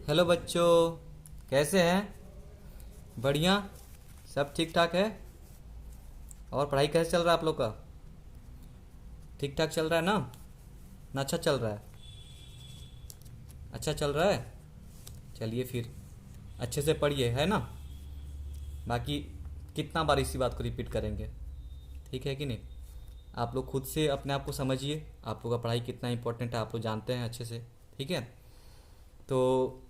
Hello बच्चों, कैसे हैं? बढ़िया। सब ठीक ठाक है। और पढ़ाई कैसे चल रहा है आप लोग का? ठीक ठाक चल रहा है ना अच्छा चल रहा है? अच्छा चल रहा है। चलिए फिर अच्छे से पढ़िए, है ना? बाकी कितना बार इसी बात को रिपीट करेंगे, ठीक है कि नहीं? आप लोग खुद से अपने आप को समझिए, आप लोग का पढ़ाई कितना इंपॉर्टेंट है आप लोग जानते हैं अच्छे से, ठीक है? तो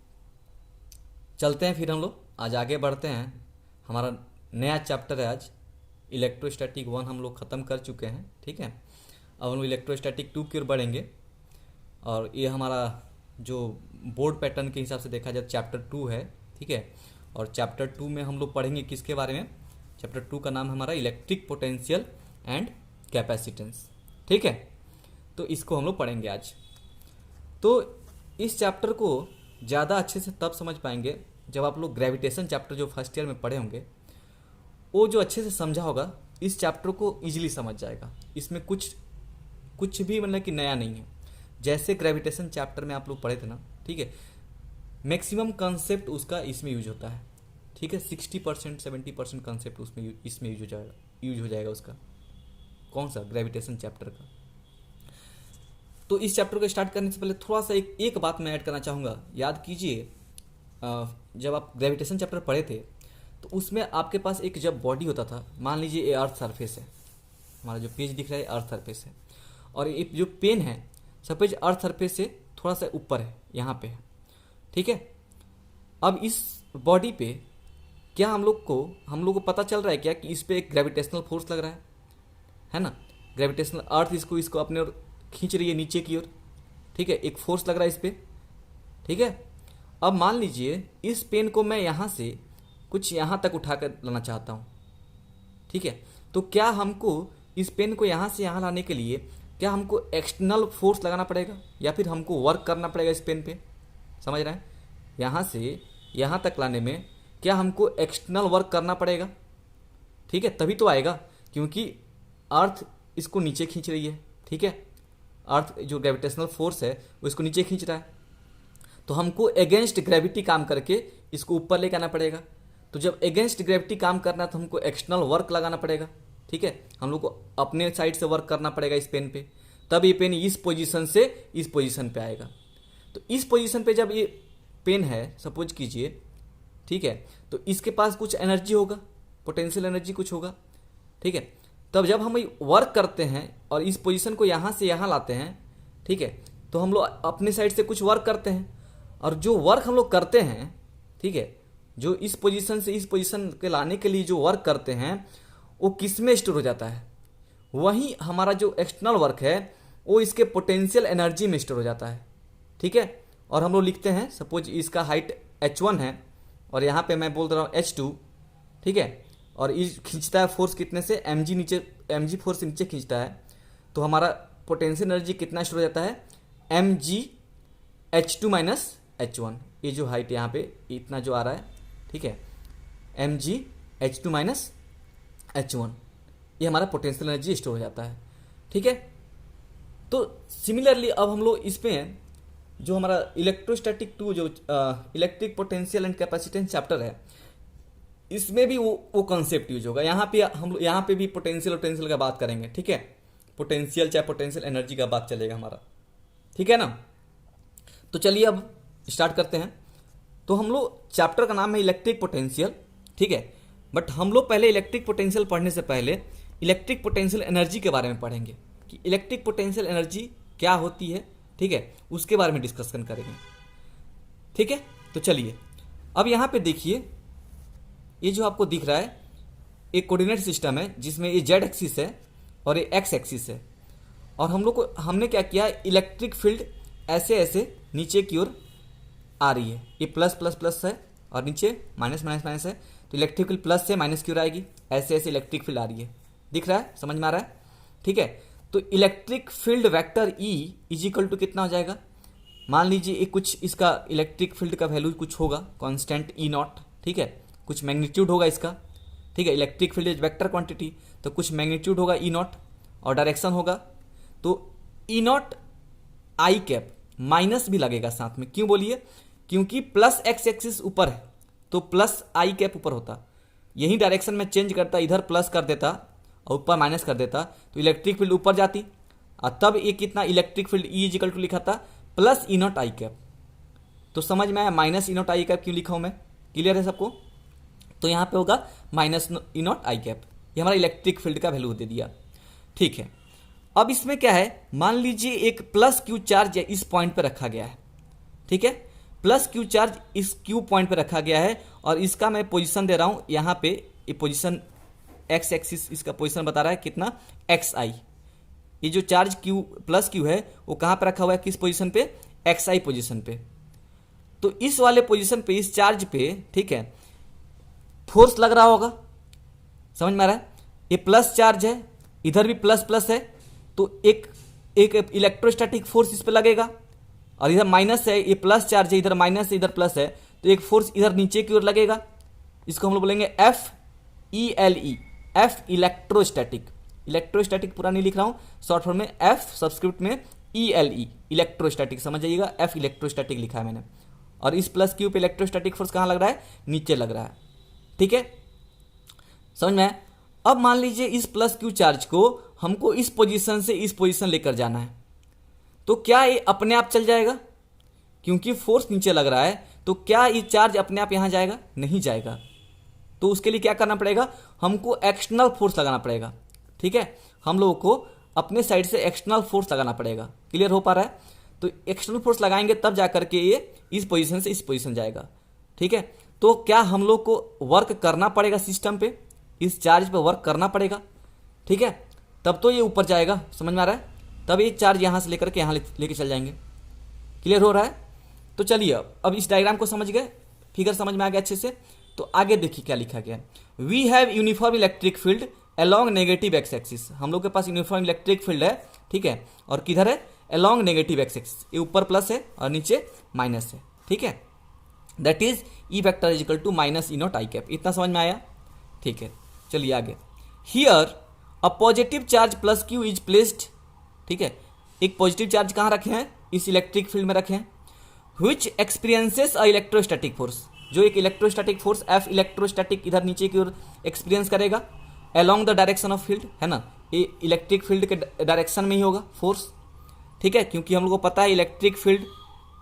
चलते हैं फिर, हम लोग आज आगे बढ़ते हैं। हमारा नया चैप्टर है आज। इलेक्ट्रोस्टैटिक 1 हम लोग ख़त्म कर चुके हैं, ठीक है? अब हम लोग इलेक्ट्रोस्टैटिक 2 की ओर बढ़ेंगे। और ये हमारा जो बोर्ड पैटर्न के हिसाब से देखा जाए चैप्टर 2 है, ठीक है? और चैप्टर 2 में हम लोग पढ़ेंगे किसके बारे में? चैप्टर 2 का नाम है हमारा इलेक्ट्रिक पोटेंशियल एंड कैपेसिटेंस, ठीक है? तो इसको हम लोग पढ़ेंगे आज। तो इस चैप्टर को ज़्यादा अच्छे से तब समझ पाएंगे जब आप लोग ग्रेविटेशन चैप्टर जो फर्स्ट ईयर में पढ़े होंगे वो जो अच्छे से समझा होगा, इस चैप्टर को इजीली समझ जाएगा। इसमें कुछ कुछ भी मतलब कि नया नहीं है। जैसे ग्रेविटेशन चैप्टर में आप लोग पढ़े थे ना, ठीक है? मैक्सिमम कंसेप्ट उसका इसमें यूज होता है, ठीक है? 60% 70% कंसेप्ट उसमें इसमें यूज हो जाएगा उसका। कौन सा? ग्रेविटेशन चैप्टर का। तो इस चैप्टर को स्टार्ट करने से पहले थोड़ा सा एक बात मैं ऐड करना चाहूँगा। याद कीजिए, जब आप ग्रेविटेशन चैप्टर पढ़े थे तो उसमें आपके पास एक जब बॉडी होता था, मान लीजिए ये अर्थ सरफेस है, हमारा जो पेज दिख रहा है अर्थ सरफेस है, और ये जो पेन है सपोज अर्थ सरफेस से थोड़ा सा ऊपर है, यहाँ पे है, ठीक है? अब इस बॉडी पे क्या हम लोग को पता चल रहा है क्या कि इस पे एक ग्रेविटेशनल फोर्स लग रहा है ना? ग्रेविटेशनल अर्थ इसको अपने ओर खींच रही है नीचे की ओर, ठीक है? एक फोर्स लग रहा है इस पे, ठीक है? अब मान लीजिए इस पेन को मैं यहाँ से कुछ यहाँ तक उठा कर लाना चाहता हूँ, ठीक है? तो क्या हमको इस पेन को यहाँ से यहाँ लाने के लिए क्या हमको एक्सटर्नल फोर्स लगाना पड़ेगा या फिर हमको वर्क करना पड़ेगा इस पेन पे? समझ रहे हैं? यहाँ से यहाँ तक लाने में क्या हमको एक्सटर्नल वर्क करना पड़ेगा, ठीक है? तभी तो आएगा, क्योंकि अर्थ इसको नीचे खींच रही है, ठीक है? अर्थ जो ग्रेविटेशनल फोर्स है वो इसको नीचे खींच रहा है, तो हमको अगेंस्ट ग्रेविटी काम करके इसको ऊपर लेके आना पड़ेगा। तो जब अगेंस्ट ग्रेविटी काम करना है तो हमको एक्सटर्नल वर्क लगाना पड़ेगा, ठीक है? हम लोग को अपने साइड से वर्क करना पड़ेगा इस पेन पे, तब ये पेन इस पोजीशन से इस पोजीशन पे आएगा। तो इस पोजीशन पे जब ये पेन है सपोज कीजिए, ठीक है, तो इसके पास कुछ एनर्जी होगा, पोटेंशियल एनर्जी कुछ होगा, ठीक है? तब जब हम वर्क करते हैं और इस पोजीशन को यहाँ से यहाँ लाते हैं, ठीक है, तो हम लोग अपने साइड से कुछ वर्क करते हैं, और जो वर्क हम लोग करते हैं, ठीक है, जो इस पोजीशन से इस पोजीशन के लाने के लिए जो वर्क करते हैं वो किस में स्टोर हो जाता है? वहीं हमारा जो एक्सटर्नल वर्क है वो इसके पोटेंशियल एनर्जी में स्टोर हो जाता है, ठीक है? और हम लोग लिखते हैं सपोज इसका हाइट h1 है और यहाँ पे मैं बोल रहा हूँ h2, ठीक है? और इस खींचता है फोर्स कितने से? mg फोर्स नीचे खींचता है, तो हमारा पोटेंशियल एनर्जी कितना स्टोर हो जाता है? mg h2 minus h1। ये जो हाइट यहाँ पे इतना जो आ रहा है, ठीक है, mg h2 माइनस h1, ये हमारा पोटेंशियल एनर्जी स्टोर हो जाता है, ठीक है? तो सिमिलरली अब हम लोग इसमें जो हमारा इलेक्ट्रोस्टैटिक 2 जो electric potential and capacitance chapter है, इसमें भी वो कॉन्सेप्ट यूज होगा। यहाँ पे भी पोटेंशियल का बात करेंगे, ठीक है? पोटेंशियल चाहे पोटेंशियल एनर्जी का बात चलेगा हमारा, ठीक है ना? तो चलिए अब स्टार्ट करते हैं। तो हम लोग चैप्टर का नाम है इलेक्ट्रिक पोटेंशियल, ठीक है? बट हम लोग पहले इलेक्ट्रिक पोटेंशियल पढ़ने से पहले इलेक्ट्रिक पोटेंशियल एनर्जी के बारे में पढ़ेंगे कि इलेक्ट्रिक पोटेंशियल एनर्जी क्या होती है, ठीक है? उसके बारे में डिस्कशन करेंगे, ठीक है? तो चलिए अब यहाँ पे देखिए, ये जो आपको दिख रहा है एक कोऑर्डिनेट सिस्टम है जिसमें ये जेड एक्सिस है और ये एक्स एक्सिस है, और हमने क्या किया, इलेक्ट्रिक फील्ड ऐसे ऐसे नीचे की ओर आ रही है। ये प्लस प्लस प्लस है और नीचे माइनस माइनस माइनस है, तो इलेक्ट्रिक फील्ड प्लस से माइनस की ओर आएगी, ऐसे ऐसे इलेक्ट्रिक फील्ड आ रही है। दिख रहा है? समझ में आ रहा है? ठीक है, तो electric field vector E is equal to कितना हो जाएगा? मान लीजिए एक कुछ इसका इलेक्ट्रिक फील्ड का वैल्यू कुछ होगा कांस्टेंट ई नॉट, ठीक है, कुछ मैग्नीट्यूड होगा इसका, ठीक है? Electric field is vector quantity, तो कुछ मैग्नीट्यूड होगा ई नॉट और डायरेक्शन होगा, तो ई नॉट आई कैप माइनस भी लगेगा साथ में। क्यों बोलिए? क्योंकि प्लस एक्स एक्सिस ऊपर है तो प्लस आई कैप ऊपर होता, यही डायरेक्शन में चेंज करता, इधर प्लस कर देता और ऊपर माइनस कर देता तो इलेक्ट्रिक फील्ड ऊपर जाती, और तब ये कितना electric field E is equal to लिखा था plus E not I cap. तो समझ में आया minus E not I cap क्यों लिखा हूं मैं, क्लियर है सबको। तो यहां पे होगा minus E not I cap, ये हमारा इलेक्ट्रिक फील्ड का वैल्यू दे दिया, ठीक है। अब इसमें क्या है, मान लीजिए एक प्लस क्यू चार्ज इस पॉइंट पे रखा गया है, ठीक है, प्लस क्यू चार्ज इस क्यू पॉइंट पे रखा गया है और इसका मैं पोजीशन दे रहा हूं यहां पे, ये पोजीशन एक्स एक्सिस इसका पोजीशन बता रहा है कितना एक्स आई। ये जो चार्ज क्यू प्लस क्यू है वो कहां पे रखा हुआ है, किस पोजीशन पे, एक्स आई पोजीशन पे। तो इस वाले पोजीशन पे इस चार्ज पे, ठीक है, फोर्स लग रहा होगा, समझ में आ रहा है। ये प्लस चार्ज है, इधर भी प्लस प्लस है, तो एक इलेक्ट्रोस्टैटिक फोर्स इस पे लगेगा, और इधर माइनस है, ये प्लस चार्ज है, इधर माइनस है इधर प्लस है, तो एक फोर्स इधर नीचे की ओर लगेगा। इसको हम लोग बोलेंगे F E L E, F electrostatic. Electrostatic पूरा नहीं लिख रहा हूं, शॉर्ट फॉर्म में एफ सब्सक्रिप्ट में ई एल ई, इलेक्ट्रोस्टैटिक समझ जाइएगा, एफ इलेक्ट्रोस्टैटिक लिखा है मैंने। और इस प्लस क्यू पे इलेक्ट्रोस्टैटिक फोर्स कहां लग रहा है, नीचे लग रहा है, ठीक है, समझ में आया। अब मान लीजिए इस प्लस क्यू चार्ज को हमको इस पोजीशन से इस पोजीशन लेकर जाना है, तो क्या ये अपने आप चल जाएगा, क्योंकि फोर्स नीचे लग रहा है, तो क्या ये चार्ज अपने आप यहां जाएगा, नहीं जाएगा। तो उसके लिए क्या करना पड़ेगा, हमको एक्सटर्नल फोर्स लगाना पड़ेगा, ठीक है, हम लोगों को अपने साइड से एक्सटर्नल फोर्स लगाना पड़ेगा, क्लियर हो पा रहा है। तो एक्सटर्नल फोर्स लगाएंगे तब जाकर के ये इस पोजीशन से इस पोजीशन जाएगा, ठीक है। तो क्या हम लोग को वर्क करना पड़ेगा सिस्टम पे, इस चार्ज पे वर्क करना पड़ेगा, ठीक है, तब तो ये ऊपर जाएगा, समझ में आ रहा है, तब ये चार्ज यहां से लेकर के यहां लेके चल जाएंगे, क्लियर हो रहा है। तो चलिए अब इस डायग्राम को समझ गए, फिगर समझ में आ गया अच्छे से। तो आगे देखिए क्या लिखा गया, we have uniform electric field along negative X axis. हम लोग के पास यूनिफॉर्म इलेक्ट्रिक फील्ड है, ठीक है, और किधर है, अलोंग नेगेटिव एक्स एक्सिस, ये ऊपर प्लस है और नीचे माइनस है, ठीक है। That is E vector is equal to minus E not I cap, इतना समझ में आया, ठीक है। चलिए आगे, here a positive charge plus Q is placed, ठीक है, एक पॉजिटिव चार्ज कहां रखे हैं, इस इलेक्ट्रिक फील्ड में रखे हैं, which experiences a electrostatic force, जो एक इलेक्ट्रोस्टैटिक फोर्स एफ इलेक्ट्रोस्टैटिक इधर नीचे की ओर एक्सपीरियंस करेगा along the direction of field, है ना, ये इलेक्ट्रिक फील्ड के डायरेक्शन में ही होगा फोर्स, ठीक है, क्योंकि हम लोग को पता है इलेक्ट्रिक फील्ड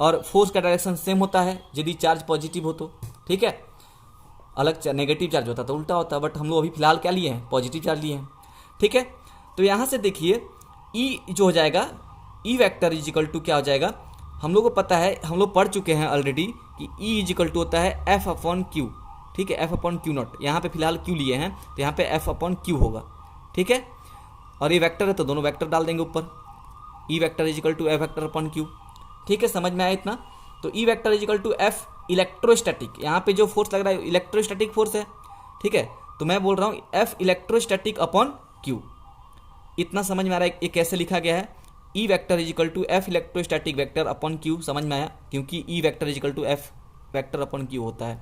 और फोर्स का डायरेक्शन सेम होता है यदि चार्ज पॉजिटिव हो तो, ठीक है, अलग नेगेटिव चार्ज होता तो उल्टा होता, बट हम लोग अभी फिलहाल क्या लिए हैं, पॉजिटिव चार्ज लिए हैं, ठीक है। तो यहां से देखिए ई जो हो जाएगा, E vector is equal to क्या हो जाएगा, हम लोग को पता है, हम लोग पढ़ चुके हैं ऑलरेडी कि ई इज इक्वल टू होता है एफ अपॉन क्यू, ठीक है, एफ अपॉन क्यू नॉट, यहाँ पे फिलहाल क्यू लिए हैं तो यहाँ पे एफ अपॉन क्यू होगा, ठीक है, और ये वेक्टर है तो दोनों वेक्टर डाल देंगे ऊपर, E vector is equal to F vector upon Q, ठीक है, समझ में आया इतना। तो E vector is equal to F electrostatic, यहाँ पे जो फोर्स लग रहा है इलेक्ट्रोस्टैटिक फोर्स है, ठीक है, तो मैं बोल रहा हूँ एफ इलेक्ट्रोस्टैटिक अपॉन क्यू, इतना समझ में आ रहा है ये कैसे लिखा गया है, E vector is equal to F electrostatic vector upon Q, समझ में आया, क्योंकि E vector is equal to F vector upon Q होता है।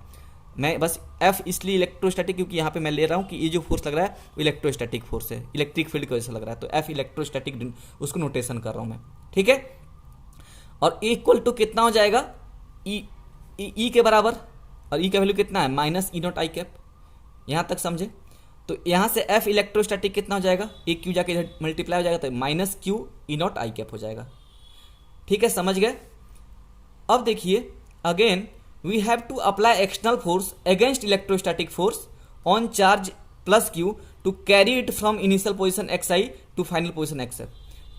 मैं बस एफ इसलिए इलेक्ट्रोस्टैटिक क्योंकि यहाँ पे मैं ले रहा हूँ कि ये जो फोर्स लग रहा है वो इलेक्ट्रोस्टैटिक फोर्स है, इलेक्ट्रिक फील्ड की वजह से लग रहा है, तो एफ इलेक्ट्रोस्टैटिक उसको नोटेशन कर रहा हूँ मैं, ठीक है। और इक्वल टू कितना हो जाएगा, ई के बराबर, और ई का वैल्यू कितना है, minus E not I cap, यहाँ तक समझे। तो यहाँ से एफ इलेक्ट्रोस्टैटिक कितना हो जाएगा, एक क्यू जाके इधर मल्टीप्लाई हो जाएगा तो minus Q E not I cap हो जाएगा, ठीक है, समझ गए। अब देखिए again we have to apply external force against electrostatic force on charge plus Q to carry it from initial position X I to final position X F.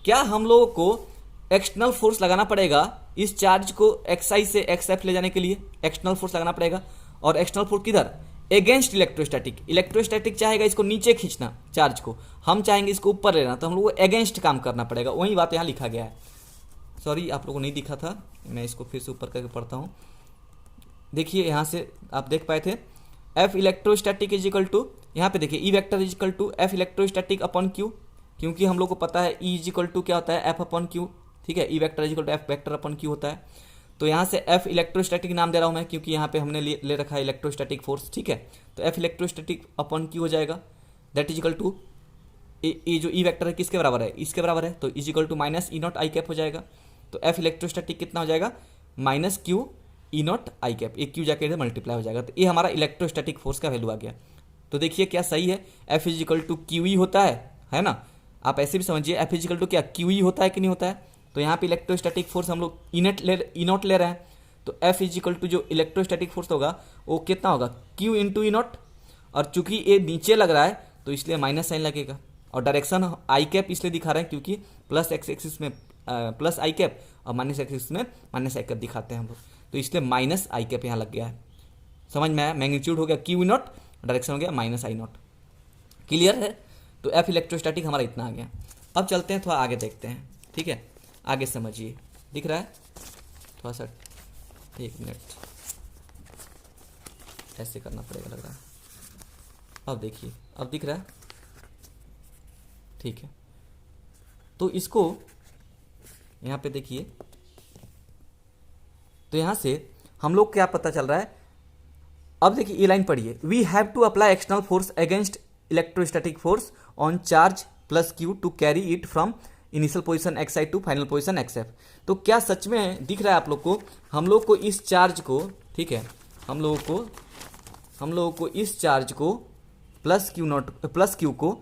क्या हम लोगों को एक्सटर्नल फोर्स लगाना पड़ेगा इस चार्ज को एक्स आई से x F ले जाने के लिए, एक्सटर्नल फोर्स लगाना पड़ेगा, और एक्सटर्नल फोर्स किधर, अगेंस्ट इलेक्ट्रोस्टैटिक। इलेक्ट्रोस्टैटिक चाहेगा इसको नीचे खींचना चार्ज को, हम चाहेंगे इसको ऊपर लेना, तो हम लोग को अगेंस्ट काम करना पड़ेगा, वही बात यहाँ लिखा गया है। सॉरी आप लोगों को नहीं दिखा था, मैं इसको फिर से ऊपर करके पढ़ता हूँ। देखिए यहाँ से आप देख पाए थे F electrostatic is equal to, यहाँ पे देखिए E vector is equal to F electrostatic upon Q, क्योंकि हम लोग को पता है ई इज इक्वल टू क्या होता है, एफ अपॉन क्यू, ठीक है, E vector is equal to F vector upon Q होता है। तो यहाँ से एफ इलेक्ट्रोस्टैटिक नाम दे रहा हूँ मैं, क्योंकि यहाँ पे हमने ले रखा है इलेक्ट्रोस्टैटिक फोर्स, ठीक है, तो एफ इलेक्ट्रोस्टैटिक अपॉन क्यू हो जाएगा, दैट इज इक्वल टू ये जो ई वेक्टर है किसके बराबर है, इसके बराबर है, तो is equal to minus E not I cap हो जाएगा। तो एफ इलेक्ट्रोस्टैटिक कितना हो जाएगा, minus Q E not I cap, एक क्यू जाके इधर मल्टीप्लाई हो जाएगा। तो ये हमारा इलेक्ट्रोस्टैटिक फोर्स का वैल्यू आ गया। तो देखिए क्या सही है, F is equal to Q E होता है ना। आप ऐसे भी समझिए एफ इजिकल टू क्या क्यू ई होता है कि नहीं होता है। तो यहाँ पे इलेक्ट्रोस्टैटिक फोर्स हम लोग ई नॉट ले रहे हैं, तो एफ इजिकल टू जो इलेक्ट्रोस्टैटिक फोर्स होगा वो कितना होगा, क्यू इंटू ई नॉट। और चूंकि ये नीचे लग रहा है तो इसलिए माइनस साइन लगेगा, और डायरेक्शन आई कैप इसलिए दिखा रहे हैं क्योंकि प्लस एक्स एक्सिस में प्लस आई कैप और माइनस एक्सिस में माइनस आई कैप दिखाते हैं हम लोग, तो इसलिए माइनस आई कैप यहाँ लग गया है। समझ में आया, मैग्नीट्यूड हो गया क्यू ई नॉट, डायरेक्शन हो गया माइनस आई नॉट। क्लियर है। तो एफ इलेक्ट्रोस्टैटिक हमारा इतना आ गया। अब चलते हैं थोड़ा आगे देखते हैं, ठीक है, आगे समझिए। दिख रहा है थोड़ा सा, एक मिनट ऐसे करना पड़ेगा लग रहा है। अब देखिए, अब दिख रहा है, ठीक है। तो इसको यहाँ पे देखिए, तो यहाँ से हम लोग क्या पता चल रहा है। अब देखिए ये लाइन पढ़िए, we have to apply external force against electrostatic force on charge plus Q to carry it from initial position x I to final position X F. तो क्या सच में दिख रहा है आप लोग को, हम लोग को इस चार्ज को, ठीक है, हम लोगों को इस चार्ज को प्लस क्यू को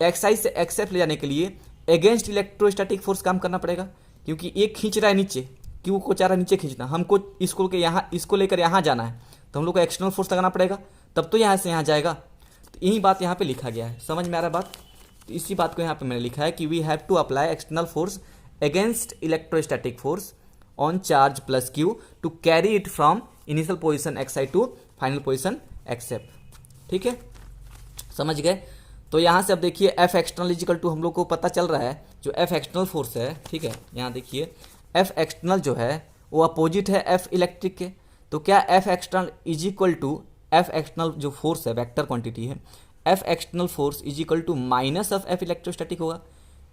एक्स आई से एक्स एफ ले जाने के लिए अगेंस्ट इलेक्ट्रोस्टैटिक फोर्स काम करना पड़ेगा, क्योंकि एक खींच रहा है नीचे, क्यू को चाह रहा है नीचे खींचना, हमको इसको लेकर यहाँ जाना है, तो हम लोग को एक्सटर्नल फोर्स लगाना पड़ेगा, तब तो यहाँ से यहाँ जाएगा। तो यही बात यहाँ पे लिखा गया है, समझ में आ रहा है बात। तो इसी बात को यहाँ पे मैंने लिखा है कि we have to apply external force against electrostatic force on charge plus Q to carry it from initial position X I to final position X F. ठीक है, समझ गए। तो यहाँ से अब देखिए एफ एक्सटर्नल इजिकल टू हम लोग को पता चल रहा है, जो एफ एक्सटर्नल फोर्स है, ठीक है, यहाँ देखिए एफ एक्सटर्नल जो है वो अपोजिट है एफ इलेक्ट्रिक के। तो क्या F external is equal to F external जो फोर्स है, वेक्टर क्वांटिटी है, F external force is equal to minus of F electrostatic होगा।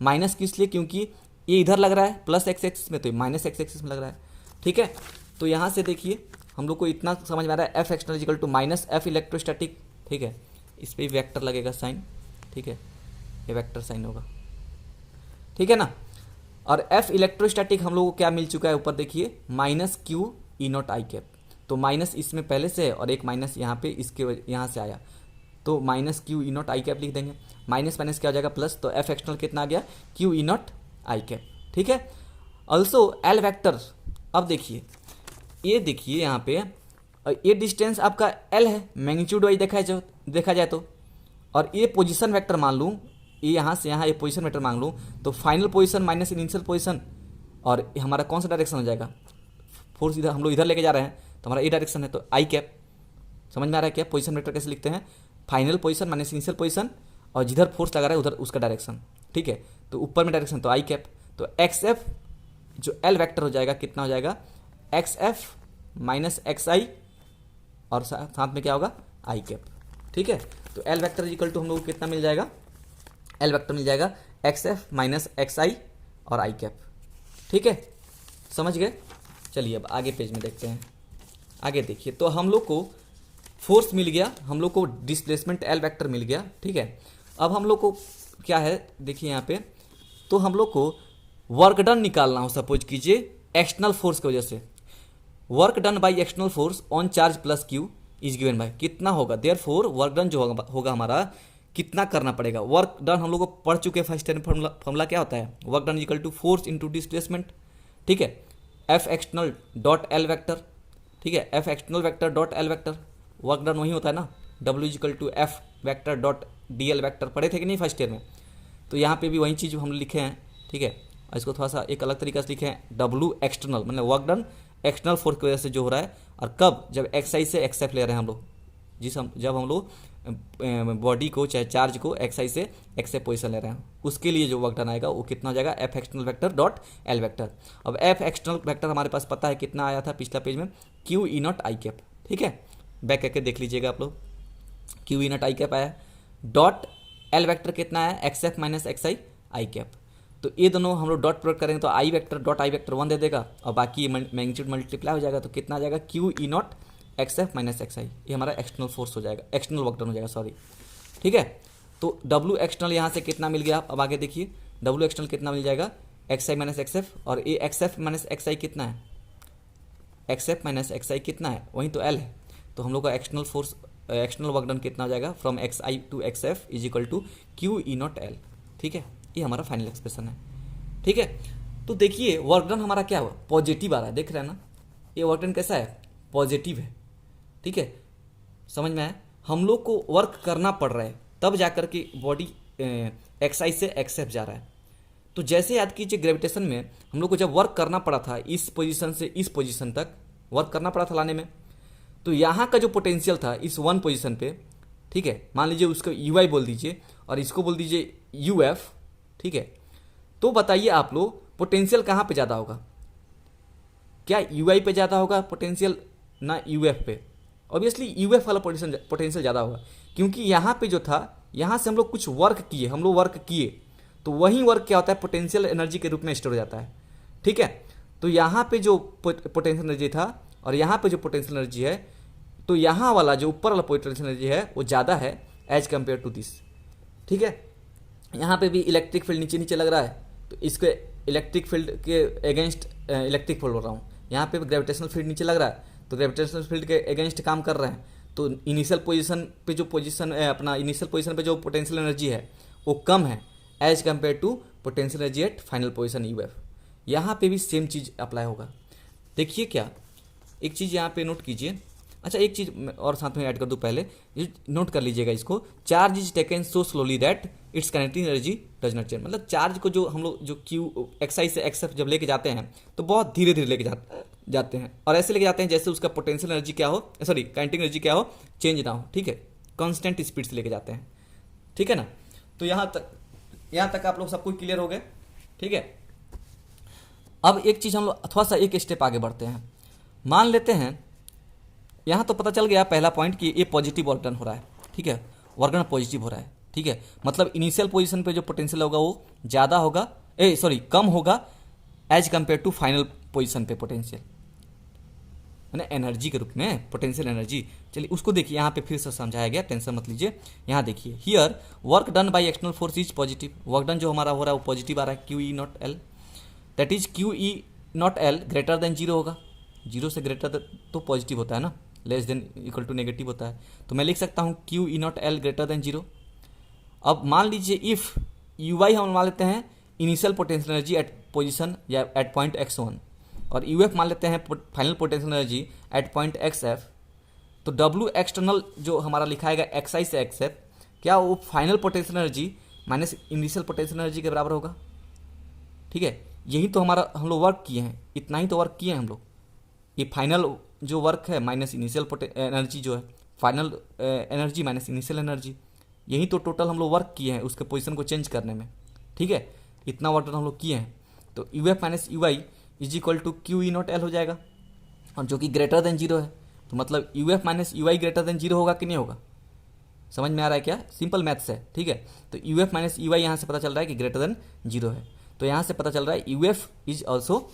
माइनस किस लिए, क्योंकि ये इधर लग रहा है प्लस एक्स एक्सिस में, तो माइनस एक्स एक्सिस में लग रहा है। ठीक है, तो यहाँ से देखिए हम लोग को इतना समझ में आ रहा है, F external is equal to minus F electrostatic. ठीक है, इस पर वेक्टर लगेगा साइन, ठीक है, ये वेक्टर साइन होगा, ठीक है ना। और एफ इलेक्ट्रोस्टैटिक हम लोग को क्या मिल चुका है, ऊपर देखिए minus Q E not I cap. तो माइनस इसमें पहले से है और एक माइनस यहाँ पे इसके यहाँ से आया, तो minus Q E not I cap लिख देंगे। माइनस माइनस क्या हो जाएगा प्लस, तो एफ एक्सटर्नल कितना आ गया, Q E not I cap. ठीक है, ऑल्सो एल वेक्टर। अब देखिए ये देखिए यहाँ पे ये डिस्टेंस आपका एल है, मैग्नीट्यूड वाइज देखा जाए तो, और ये पोजीशन वेक्टर मान लूँ, ये यहाँ से यहाँ ये पोजीशन वेक्टर मान लूँ, तो final position minus initial position, और हमारा कौन सा डायरेक्शन हो जाएगा, फोर्स इधर हम लोग इधर लेके जा रहे हैं, तो हमारा ये डायरेक्शन है, तो आई कैप। समझ में आ रहा है क्या, पोजीशन वेक्टर कैसे लिखते हैं, final position minus initial position, और जिधर फोर्स लगा रहा है उधर उसका डायरेक्शन। ठीक है, तो ऊपर में डायरेक्शन तो आई कैप, तो एक्स एफ जो एल वेक्टर हो जाएगा कितना हो जाएगा, x F minus X I, और साथ में क्या होगा आई कैप। ठीक है, तो एल वेक्टर इक्वल टू हम लोग को कितना मिल जाएगा, एल वेक्टर मिल जाएगा x F minus X I और आई कैप। ठीक है, समझ गए। चलिए अब आगे पेज में देखते हैं। आगे देखिए, तो हम लोग को फोर्स मिल गया, हम लोग को डिस्प्लेसमेंट एल वेक्टर मिल गया। ठीक है, अब हम लोग को क्या है देखिए यहाँ पे, तो हम लोग को वर्क डन निकालना हो, सपोज कीजिए एक्सटर्नल फोर्स की वजह से, work done by external force on charge plus Q is given bye कितना होगा, देयरफॉर वर्क डन जो होगा हमारा कितना करना पड़ेगा। वर्क डन हम लोग को पढ़ चुके हैं, फर्स्ट टाइम फॉर्मूला क्या होता है, work done equal to force into displacement. ठीक है, F external dot L vector, ठीक है, F external vector dot L vector, work done वही होता है ना, W equal to F vector dot D L vector, पढ़े थे कि नहीं फर्स्ट ईयर में। तो यहाँ पे भी वही चीज़ हम लिखे हैं। ठीक है, इसको थोड़ा सा एक अलग तरीके से लिखे हैं, डब्ल्यू एक्सटर्नल मतलब वर्क डन एक्सटर्नल फोर्स की वजह से जो हो रहा है, और कब, जब एक्स आई से एक्स एफ ले रहे हैं हम लोग, जब हम लोग बॉडी को चाहे चार्ज को एक्स आई से एक्स एफ पोजिशन ले रहे हैं, उसके लिए जो वर्क डन आएगा वो कितना हो जाएगा, F external vector dot L vector. अब एफ एक्सटर्नल वेक्टर हमारे पास पता है कितना आया था पिछला पेज में, Q E not I cap. ठीक है, बैक करके देख लीजिएगा आप लोग, Q E not I cap आया, डॉट एल वेक्टर कितना आया, x F minus X i i cap. तो ये दोनों हम लोग डॉट प्रोडक्ट करेंगे तो आई वेक्टर डॉट आई वेक्टर 1 दे देगा, और बाकी मैग्नीट्यूड मल्टीप्लाई हो जाएगा, तो कितना आ जाएगा, Q E not X F minus X I, ये हमारा एक्सटर्नल फोर्स हो जाएगा, एक्सटर्नल वर्क डन हो जाएगा, सॉरी। ठीक है, तो डब्ल्यू एक्सटर्नल यहाँ से कितना मिल गया, अब आगे देखिए डब्ल्यू एक्सटर्नल कितना मिल जाएगा, एक्स आई माइनस एक्स एफ, और ये एक्स एफ माइनस एक्स आई कितना है, एक्स एफ माइनस एक्स आई कितना है, वहीं तो एल है, तो हम लोग का external force external work done कितना हो जाएगा, from x I to x F is equal to Q E naught L. ठीक है, ये हमारा फाइनल एक्सप्रेशन है। ठीक है, तो देखिए वर्क डन हमारा क्या हुआ, पॉजिटिव आ रहा है, देख रहे हैं ना, ये वर्क डन कैसा है, पॉजिटिव है। ठीक है, समझ में आया, हम लोग को वर्क करना पड़ रहा है तब जाकर के बॉडी एक्स आई से एक्स एफ जा रहा है। तो जैसे याद कीजिए ग्रेविटेशन में हम लोग को जब वर्क करना पड़ा था इस पोजीशन से इस पोजीशन तक वर्क करना पड़ा था लाने में, तो यहाँ का जो पोटेंशियल था इस वन पोजीशन पे, ठीक है, मान लीजिए उसको यू आई बोल दीजिए और इसको बोल दीजिए यू एफ। ठीक है, तो बताइए आप लोग पोटेंशियल कहाँ पे ज़्यादा होगा, क्या यू आई पे ज़्यादा होगा पोटेंशियल ना यू एफ पे? ऑब्वियसली यू एफ वाला पोटेंशियल ज़्यादा होगा, क्योंकि यहाँ पे जो था यहाँ से हम लोग कुछ वर्क किए, तो वही वर्क क्या होता है, पोटेंशियल एनर्जी के रूप में स्टोर हो जाता है। ठीक है, तो यहाँ पे जो पोटेंशियल एनर्जी था और यहाँ पे जो पोटेंशियल एनर्जी है, तो यहाँ वाला जो ऊपर वाला पोटेंशियल एनर्जी है वो ज़्यादा है एज कम्पेयर टू दिस। ठीक है, यहाँ पे भी इलेक्ट्रिक फील्ड नीचे नीचे लग रहा है, तो इसके इलेक्ट्रिक फील्ड के अगेंस्ट इलेक्ट्रिक फील्ड बोल रहा हूँ, यहाँ पे ग्रेविटेशनल फील्ड नीचे लग रहा है, तो ग्रेविटेशनल फील्ड के अगेंस्ट काम कर रहे हैं, तो इनिशियल पोजीशन पे जो पोटेंशियल एनर्जी है वो कम है as compare to potential energy at final position U F. यहाँ पे भी सेम चीज़ अप्लाई होगा। देखिए क्या, एक चीज़ यहाँ पे नोट कीजिए, अच्छा एक चीज़ और साथ में ऐड कर दूँ, पहले ये नोट कर लीजिएगा इसको, charge is taken so slowly that it's kinetic energy does not change. मतलब चार्ज को जो हम लोग जो क्यू एक्स आई से एक्स एफ जब लेके जाते हैं तो बहुत धीरे धीरे लेके जाते हैं, और ऐसे लेके जाते हैं जैसे उसका पोटेंशियल एनर्जी क्या हो, काइनेटिक एनर्जी क्या हो, चेंज ना हो। ठीक है, कांस्टेंट स्पीड से लेके जाते हैं। ठीक है ना, तो यहाँ तक आप लोग सबको क्लियर हो गए। ठीक है, अब एक चीज़ हम लोग थोड़ा सा एक स्टेप आगे बढ़ते हैं। मान लेते हैं यहाँ तो पता चल गया पहला पॉइंट कि ये पॉजिटिव वर्क डन हो रहा है। ठीक है, वर्क डन पॉजिटिव हो रहा है। ठीक है, मतलब इनिशियल पोजीशन पे जो पोटेंशियल होगा वो ज़्यादा होगा, कम होगा as compare to final position पे पोटेंशियल, मैंने एनर्जी के रूप में पोटेंशियल एनर्जी। चलिए उसको देखिए, यहाँ पे फिर से समझाया गया, टेंशन मत लीजिए। यहाँ देखिए, here work done by external force is positive, work done जो हमारा हो रहा है वो पॉजिटिव आ रहा है, Q E naught L, that is Q E naught L greater than zero होगा, जीरो से ग्रेटर तो पॉजिटिव होता है ना, less than equal to negative होता है, तो मैं लिख सकता हूँ Q E naught L greater than zero. अब मान लीजिए इफ़ यू आई हम मान लेते हैं initial potential energy eight position या एट पॉइंट x1, और यू एफ मान लेते हैं final potential energy at point X F, तो डब्ल्यू एक्सटर्नल जो हमारा लिखाएगा एक्स आई से एक्स एफ, क्या वो final potential energy minus initial potential energy के बराबर होगा। ठीक है, यही तो हमारा हम लोग वर्क किए हैं, इतना ही तो वर्क किए हैं हम लोग। ये फाइनल जो वर्क है माइनस इनिशियल एनर्जी जो है, final energy minus initial energy, यही तो टोटल हम लोग वर्क किए हैं उसके पोजीशन को चेंज करने में। ठीक है, इतना वर्क हम लोग किए हैं, तो U F minus U I is equal to Q E naught L हो जाएगा, और जो कि ग्रेटर देन जीरो है, तो मतलब you F minus U I greater than zero होगा कि नहीं होगा, समझ में आ रहा है क्या, सिंपल मैथ्स है। ठीक है, तो यू एफ माइनस यू आई यहाँ से पता चल रहा है कि ग्रेटर देन जीरो है, तो यहाँ से पता चल रहा है यू एफ इज ऑल्सो,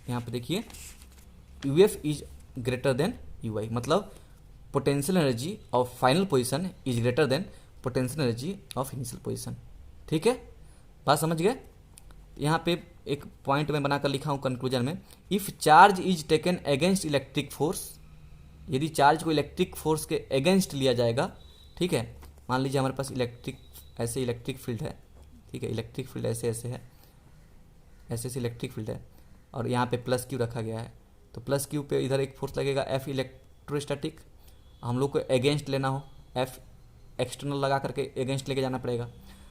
यहाँ पे देखिए U F is greater than U I, मतलब potential energy of final position is greater than potential energy of initial position. ठीक है, बात समझ गए। यहाँ पे एक पॉइंट में बनाकर लिखा हूँ कंक्लूजन में, if charge is taken against electric force, यदि चार्ज को इलेक्ट्रिक फोर्स के अगेंस्ट लिया जाएगा। ठीक है, मान लीजिए हमारे पास इलेक्ट्रिक फील्ड है। ठीक है, इलेक्ट्रिक फील्ड ऐसे है, ऐसे इलेक्ट्रिक फील्ड है, और यहाँ पे प्लस क्यू रखा गया है, तो प्लस क्यू पे इधर एक फोर्स लगेगा एफ इलेक्ट्रोस्टैटिक, हम लोग को अगेंस्ट लेना हो, एफ एक्सटर्नल लगा करके अगेंस्ट लेके जाना पड़ेगा,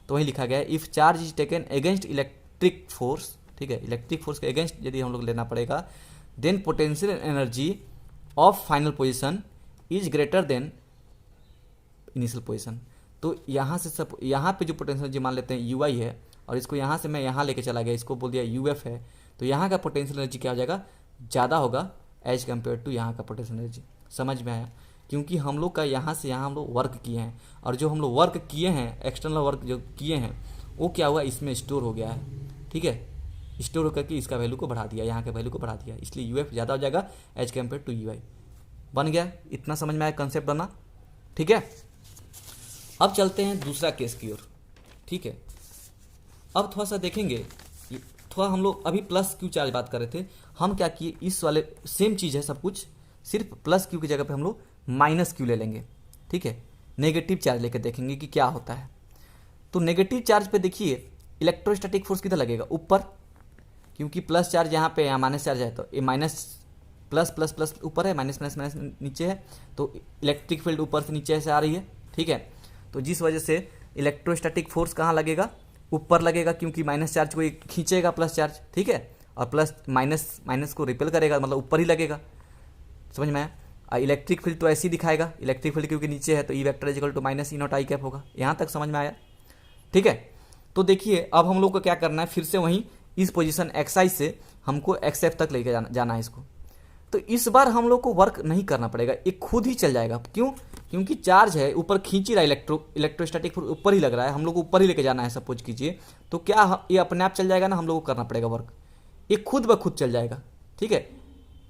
तो वही लिखा गया है if charge is taken against electric force. ठीक है, इलेक्ट्रिक फोर्स के अगेंस्ट यदि हम लोग लेना पड़ेगा, then potential energy of final position is greater than initial position. तो यहाँ से यहाँ पे जो पोटेंशियल एनर्जी मान लेते हैं यू आई है, और इसको यहाँ से मैं यहाँ लेके चला गया, इसको बोल दिया यू एफ है, तो यहाँ का पोटेंशियल एनर्जी क्या हो जाएगा, ज़्यादा होगा एज कम्पेयर टू यहाँ का पोटेंशियल एनर्जी। समझ में आया, क्योंकि हम लोग का यहाँ से यहाँ हम लोग वर्क किए हैं, और जो हम लोग वर्क किए हैं एक्सटर्नल वर्क जो किए हैं वो क्या हुआ, इसमें स्टोर हो गया है। ठीक है, स्टोर होकर के इसका वैल्यू को बढ़ा दिया, यहाँ के वैल्यू को बढ़ा दिया, इसलिए यू एफ ज़्यादा हो जाएगा एज कम्पेयर टू यू आई। बन गया, इतना समझ में आया कंसेप्ट बना। ठीक है, अब चलते हैं दूसरा केस की ओर। ठीक है, अब थोड़ा सा देखेंगे थोड़ा हम लोग अभी प्लस क्यू चार्ज बात कर रहे थे, हम क्या किए, इस वाले सेम चीज़ है सब कुछ, सिर्फ प्लस क्यू की जगह पे हम लोग माइनस क्यू ले लेंगे, ठीक है, नेगेटिव चार्ज लेकर देखेंगे कि क्या होता है। तो नेगेटिव चार्ज पे देखिए इलेक्ट्रोस्टैटिक फोर्स किधर लगेगा, ऊपर, क्योंकि प्लस चार्ज यहाँ पे, यहाँ माइनस चार्ज है, तो ये माइनस प्लस प्लस प्लस ऊपर है, माइनस माइनस माइनस नीचे है, तो इलेक्ट्रिक फील्ड ऊपर से नीचे से आ रही है, ठीक है। तो जिस वजह से इलेक्ट्रोस्टैटिक फोर्स कहाँ लगेगा, ऊपर लगेगा, क्योंकि माइनस चार्ज को ये खींचेगा प्लस चार्ज, ठीक है, और प्लस माइनस माइनस को रिपेल करेगा, मतलब ऊपर ही लगेगा, समझ में आया। इलेक्ट्रिक फील्ड तो ऐसे ही दिखाएगा, इलेक्ट्रिक फील्ड क्योंकि नीचे है तो E vector equal to minus E not I cap होगा। यहाँ तक समझ में आया, ठीक है। तो देखिए अब हम लोग को क्या करना है, फिर से वहीं इस पोजीशन एक्स आई से हमको एक्स एफ तक लेके जाना है इसको। तो इस बार हम लोग को वर्क नहीं करना पड़ेगा, ये खुद ही चल जाएगा। क्यों? क्योंकि चार्ज है ऊपर खींच ही रहा है, इलेक्ट्रोस्टैटिक फोर्स ऊपर ही लग रहा है, हम लोग को ऊपर ही लेके जाना है सपोज कीजिए, तो क्या ये अपने आप चल जाएगा ना, हम लोग को करना पड़ेगा वर्क, ये खुद ब खुद चल जाएगा, ठीक है,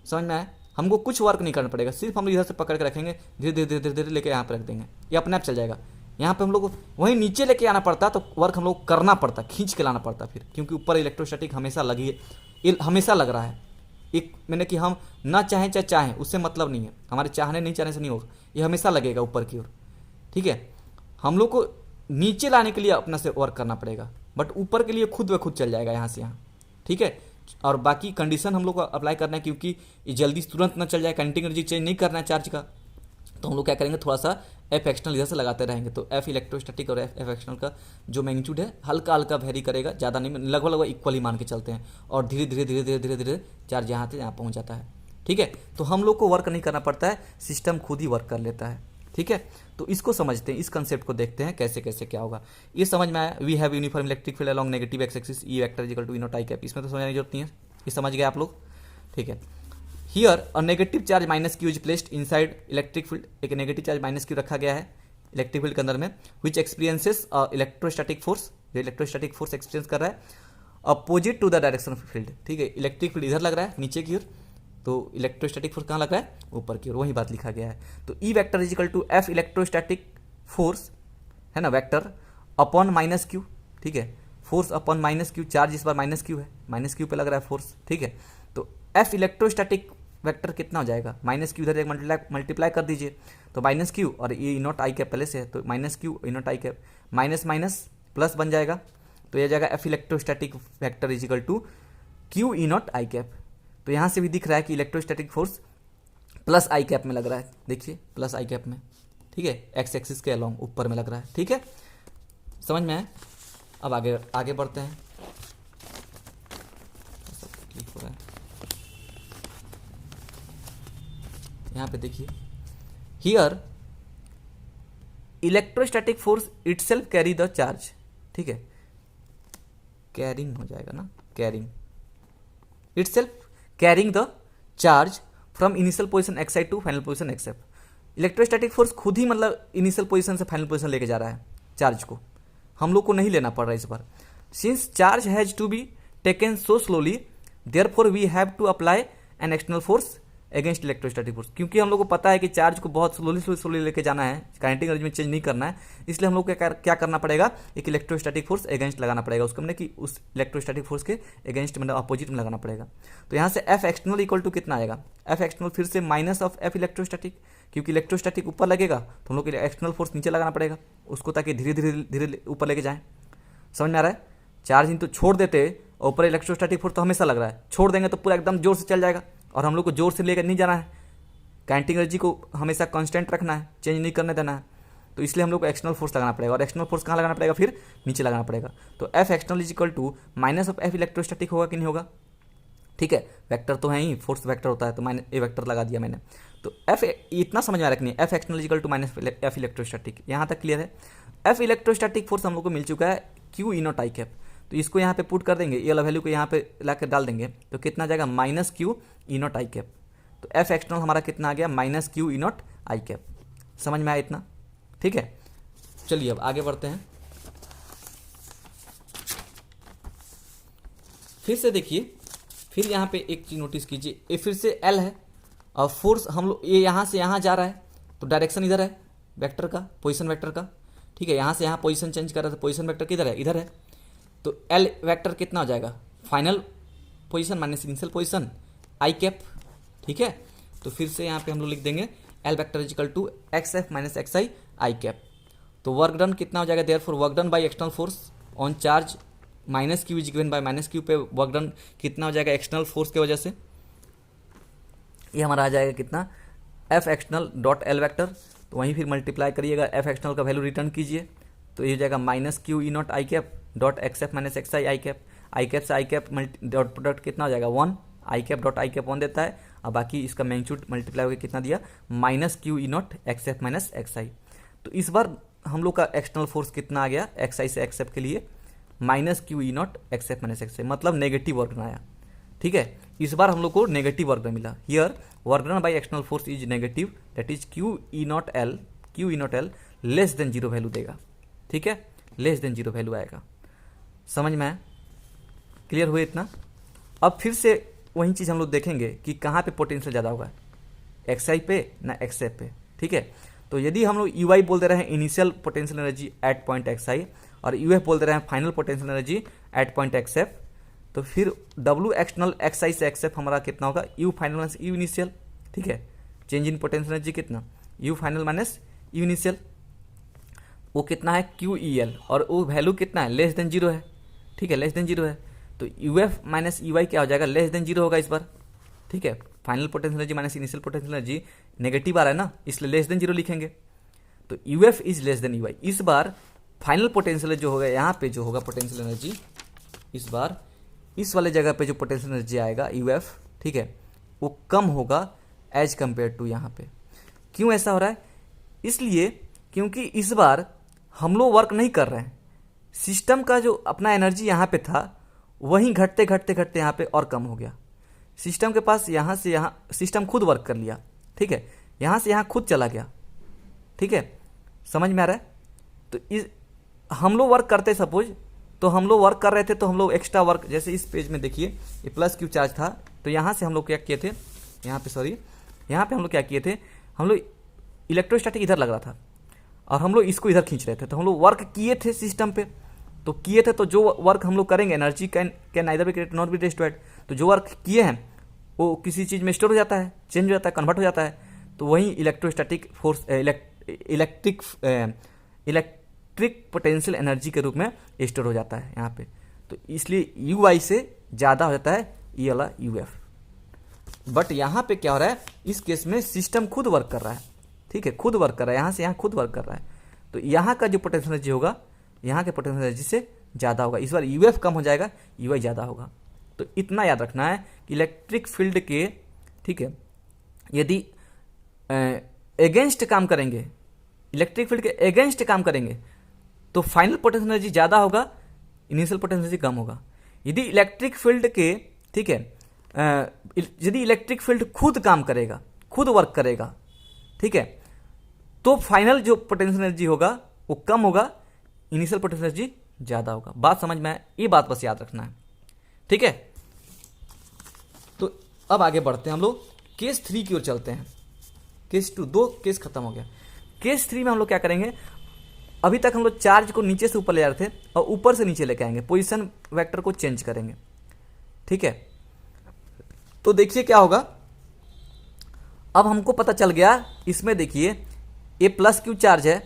समझ में आया। हमको कुछ वर्क नहीं करना पड़ेगा, सिर्फ हम इधर से पकड़ के रखेंगे, धीरे धीरे धीरे धीरे धीरे लेके यहाँ पर रख देंगे, ये अपने आप चल जाएगा। यहाँ पे हम लोग को वहीं नीचे लेके आना पड़ता, तो वर्क हम लोग करना पड़ता, खींच के लाना पड़ता फिर, क्योंकि ऊपर इलेक्ट्रोस्टैटिक हमेशा लगी, हमेशा लग रहा है। एक मैंने कि हम ना चाहें चाहे चाहें उससे मतलब नहीं है, हमारे चाहने नहीं चाहने से नहीं होगा, ये हमेशा लगेगा ऊपर की ओर, ठीक है। हम लोग को नीचे लाने के लिए अपना से वर्क करना पड़ेगा, बट ऊपर के लिए खुद ब खुद चल जाएगा यहाँ से यहाँ, ठीक है। और बाकी कंडीशन हम लोग को अप्लाई करना है, क्योंकि ये जल्दी तुरंत ना चल जाए, काइनेटिक एनर्जी चेंज नहीं करना है चार्ज का, तो हम लोग क्या करेंगे, थोड़ा सा एफ एक्सटर्नल इधर से लगाते रहेंगे, तो एफ इलेक्ट्रोस्टैटिक और एफ एक्सटर्नल का जो मैग्नीट्यूड है हल्का हल्का वेरी करेगा, ज़्यादा नहीं, लगभग लगभग इक्वली मान के चलते हैं, और धीरे धीरे धीरे धीरे धीरे धीरे चार्ज यहाँ से यहाँ पहुँच जाता है, ठीक है। तो हम लोग को वर्क नहीं करना पड़ता है, सिस्टम खुद ही वर्क कर लेता है, ठीक है। तो इसको समझते हैं, इस कंसेप्ट को देखते हैं कैसे कैसे क्या होगा, ये समझ में आया। We have uniform electric field along negative X axis, E vector equal to E not I cap, इसमें तो समझने की जरूरत नहीं है, ये समझ गए आप लोग, ठीक है। Here a negative charge minus Q is placed inside electric field, एक नेगेटिव चार्ज माइनस क्यू रखा गया है इलेक्ट्रिक फील्ड के अंदर में, विच एक्सपीरियंसेस इलेक्ट्रोस्टैटिक फोर्स, जो इलेक्ट्रोस्टैटिक फोर्स एक्सपीरियंस कर रहा है opposite to the direction of field, ठीक है। इलेक्ट्रिक फील्ड इधर लग रहा है नीचे की ओर, तो इलेक्ट्रोस्टैटिक फोर्स कहाँ लग रहा है, ऊपर की ओर, वही बात लिखा गया है। तो E vector is equal to F electrostatic force है ना, वेक्टर अपॉन माइनस क्यू, ठीक है, force upon minus Q, charge इस बार माइनस क्यू है, माइनस क्यू पे लग रहा है फोर्स, ठीक है। तो एफ इलेक्ट्रोस्टैटिक वेक्टर कितना हो जाएगा, माइनस क्यू इधर एक मल्टीप्लाई कर दीजिए, तो माइनस क्यू और ये नॉट आई कैप पहले से है, तो minus Q E not I cap, minus minus plus बन जाएगा, तो यह जाएगा F electrostatic vector is equal to Q E not I cap. तो यहाँ से भी दिख रहा है कि electrostatic force plus i cap में लग रहा है, देखिए प्लस आई कैप में, ठीक है, एक्स एक्सिस के अलॉन्ग ऊपर में लग रहा है, ठीक है, समझ में आए। अब आगे आगे बढ़ते हैं, क्लिक हो रहा है यहाँ पे देखिए, here electrostatic force itself carry the charge, ठीक है, कैरिंग हो जाएगा ना, carrying, itself carrying the charge from initial position x I to final position X F. Electrostatic force खुद ही मतलब इनिशियल पोजीशन से फाइनल पोजीशन लेके जा रहा है चार्ज को, हम लोग को नहीं लेना पड़ रहा है इस बार। Since charge has to be taken so slowly therefore we have to apply an external force against electrostatic force, क्योंकि हम लोग को पता है कि चार्ज को बहुत स्लोली लेके जाना है, काइनेटिक एनर्जी में चेंज नहीं करना है, इसलिए हम लोग को क्या करना पड़ेगा, एक इलेक्ट्रोस्टैटिक फोर्स अगेंस्ट लगाना पड़ेगा उसको, हमने कि उस इलेक्ट्रोस्टैटिक फोर्स के अगेंस्ट मतलब अपोजिट में लगाना पड़ेगा। तो यहाँ से एफ एक्सटर्नल इक्वल टू कितना आएगा, एफ एक्सटर्नल फिर से माइनस ऑफ एफ इलेक्ट्रोस्टैटिक, क्योंकि इलेक्ट्रोस्टैटिक ऊपर लगेगा तो हम लोग को एक्सटर्नल फोर्स नीचे लगाना पड़ेगा उसको, ताकि धीरे धीरे धीरे ऊपर लेके जाएं। समझ में आ रहा है, चार्ज इन तो छोड़ देते और ऊपर इलेक्ट्रोस्टैटिक फोर्स तो हमेशा लग रहा है, छोड़ देंगे तो पूरा एकदम जोर से चल जाएगा, और हम लोग को जोर से लेकर नहीं जाना है, काइनेटिक एनर्जी को हमेशा कांस्टेंट रखना है, चेंज नहीं करने देना है, तो इसलिए हम लोग को एक्सटर्नल फोर्स लगाना पड़ेगा, और एक्सटर्नल फोर्स कहाँ लगाना पड़ेगा, फिर नीचे लगाना पड़ेगा। तो F external is equal to minus of F electrostatic होगा कि नहीं होगा, ठीक है, वेक्टर तो है ही, फोर्स वेक्टर होता है, तो मैंने ए वेक्टर लगा दिया मैंने। तो एफ इतना समझ में रखनी है, F external is equal to minus F electrostatic, यहाँ तक क्लियर है। एफ इलेक्ट्रोस्टैटिक फोर्स हम लोग को मिल चुका है Q E not I cap, तो इसको यहाँ पे पुट कर देंगे, ये वाला वैल्यू को यहाँ पे ला कर डाल देंगे, तो कितना जाएगा minus Q E not I cap. तो एफ एक्सटर्नल हमारा कितना आ गया, minus Q E not I cap. समझ में आया इतना, ठीक है। चलिए अब आगे बढ़ते हैं, फिर से देखिए, फिर यहाँ पे एक चीज नोटिस कीजिए, ये फिर से एल है और फोर्स हम लोग ये यहाँ से यहाँ जा रहा है, तो डायरेक्शन इधर है वेक्टर का, पोजीशन वेक्टर का, ठीक है, यहाँ से यहाँ पोजीशन चेंज कर रहा है, तो पोजीशन वेक्टर किधर है, इधर है, तो एल वेक्टर कितना हो जाएगा final position minus initial position I cap, ठीक है। तो फिर से यहाँ पे हम लोग लिख देंगे L vector is equal to x F minus X i i cap. तो वर्क डन कितना हो जाएगा, therefore work done by external force on charge minus Q is given by minus Q पे वर्क डन कितना हो जाएगा एक्सटर्नल फोर्स की वजह से, ये हमारा आ जाएगा कितना F external dot L vector. तो वहीं फिर मल्टीप्लाई करिएगा, एफ एक्सटर्नल का वैल्यू रिटर्न कीजिए, तो ये हो जाएगा minus Q E not I cap dot x F minus X i i cap. I cap से आई कैप डॉट प्रोडक्ट कितना हो जाएगा 1, आई कैप डॉट आई कैप 1 देता है, और बाकी इसका मैग्नीट्यूड मल्टीप्लाई होकर कितना दिया minus Q E not X F minus X I. तो इस बार हम लोग का एक्सटर्नल फोर्स कितना आ गया एक्स आई से एक्स एफ के लिए minus Q E not X F minus X I, मतलब नेगेटिव वर्क डन आया, ठीक है। इस बार हम लोग को नेगेटिव वर्क डन मिला। Here work done by external force is negative, that is Q E naught L less than zero value देगा, ठीक है, लेस देन जीरो वैल्यू आएगा। समझ में आया, क्लियर हुए इतना। अब फिर से वही चीज़ हम लोग देखेंगे कि कहाँ पे पोटेंशियल ज़्यादा होगा, एक्स आई पे ना एक्स एफ पे, ठीक है। तो यदि हम लोग यू आई बोल दे रहे हैं initial potential energy at point X I और यू एफ बोल दे रहे हैं final potential energy at point X F, तो फिर डब्ल्यू एक्सटर्नल एक्स आई से एक्स एफ हमारा कितना होगा you final minus you initial, ठीक है। चेंज इन पोटेंशियल एनर्जी कितना you final minus you initial, वो कितना है क्यू ई एल, और वो वैल्यू कितना है लेस देन जीरो है, ठीक है, लेस देन जीरो है। तो यू एफ माइनस यू आई क्या हो जाएगा लेस देन जीरो होगा इस बार, ठीक है। Final potential energy minus initial potential energy negative आ रहा है ना, इसलिए लेस देन जीरो लिखेंगे। तो U F is less than U I. इस बार फाइनल पोटेंशियल जो होगा यहाँ पे जो होगा पोटेंशियल एनर्जी, इस बार इस वाले जगह पे जो पोटेंशियल एनर्जी आएगा यू एफ, ठीक है, वो कम होगा एज कंपेयर टू यहाँ पे। क्यों ऐसा हो रहा है, इसलिए क्योंकि इस बार हम लोग वर्क नहीं कर रहे हैं, सिस्टम का जो अपना एनर्जी यहाँ पे था वहीं घटते घटते घटते यहाँ पे और कम हो गया। सिस्टम के पास यहाँ से यहाँ सिस्टम खुद वर्क कर लिया, ठीक है, यहाँ से यहाँ खुद चला गया, ठीक है, समझ में आ रहा है। तो इस हम लोग वर्क करते सपोज, तो हम लोग वर्क कर रहे थे तो हम लोग एक्स्ट्रा वर्क, जैसे इस पेज में देखिए ये प्लस क्यू चार्ज था, तो यहाँ से हम लोग क्या किए थे, यहाँ पे सॉरी, यहाँ पे हम लोग क्या किए थे, हम लोग इलेक्ट्रोस्टैटिक इधर लग रहा था और हम लोग इसको इधर खींच रहे थे, तो हम लोग वर्क किए थे सिस्टम पे, तो किए थे, तो जो वर्क हम लोग करेंगे energy can neither be created not be destroyed, तो जो वर्क किए हैं वो किसी चीज़ में स्टोर हो जाता है, चेंज हो जाता है, कन्वर्ट हो जाता है, तो वही electrostatic force electric potential energy के रूप में स्टोर हो जाता है यहाँ पे। तो इसलिए यू आई से ज़्यादा हो जाता है ये वाला यू एफ। बट यहाँ पे क्या हो रहा है, इस केस में सिस्टम खुद वर्क कर रहा है, ठीक है, खुद वर्क कर रहा है, यहाँ से यहाँ खुद वर्क कर रहा है, तो यहाँ का जो पोटेंशियल एनर्जी होगा यहाँ के पोटेंशियल एनर्जी से ज़्यादा होगा। इस बार यू एफ कम हो जाएगा, यू आई ज़्यादा होगा। तो इतना याद रखना है कि इलेक्ट्रिक फील्ड के, ठीक है, यदि एगेंस्ट काम करेंगे, इलेक्ट्रिक फील्ड के एगेंस्ट काम करेंगे तो फाइनल पोटेंशियल एनर्जी ज़्यादा होगा, इनिशियल पोटेंशियल एनर्जी कम होगा। यदि इलेक्ट्रिक फील्ड के, ठीक है, यदि इलेक्ट्रिक फील्ड खुद काम करेगा, खुद वर्क करेगा, ठीक है, तो फाइनल जो पोटेंशियल एनर्जी होगा वो कम होगा, इनिशियल पोटेंशियल एनर्जी ज़्यादा होगा। बात समझ में आए, ये बात बस याद रखना है, ठीक है। तो अब आगे बढ़ते हैं हम लोग, केस 3 की ओर चलते हैं। केस 2, 2 केस खत्म हो गया। केस 3 में हम लोग क्या करेंगे, अभी तक हम लोग चार्ज को नीचे से ऊपर ले जा रहे थे और ऊपर से नीचे लेके आएंगे, पोजीशन वेक्टर को चेंज करेंगे, ठीक है। तो देखिए क्या होगा, अब हमको पता चल गया, इसमें देखिए ये प्लस क्यू चार्ज है,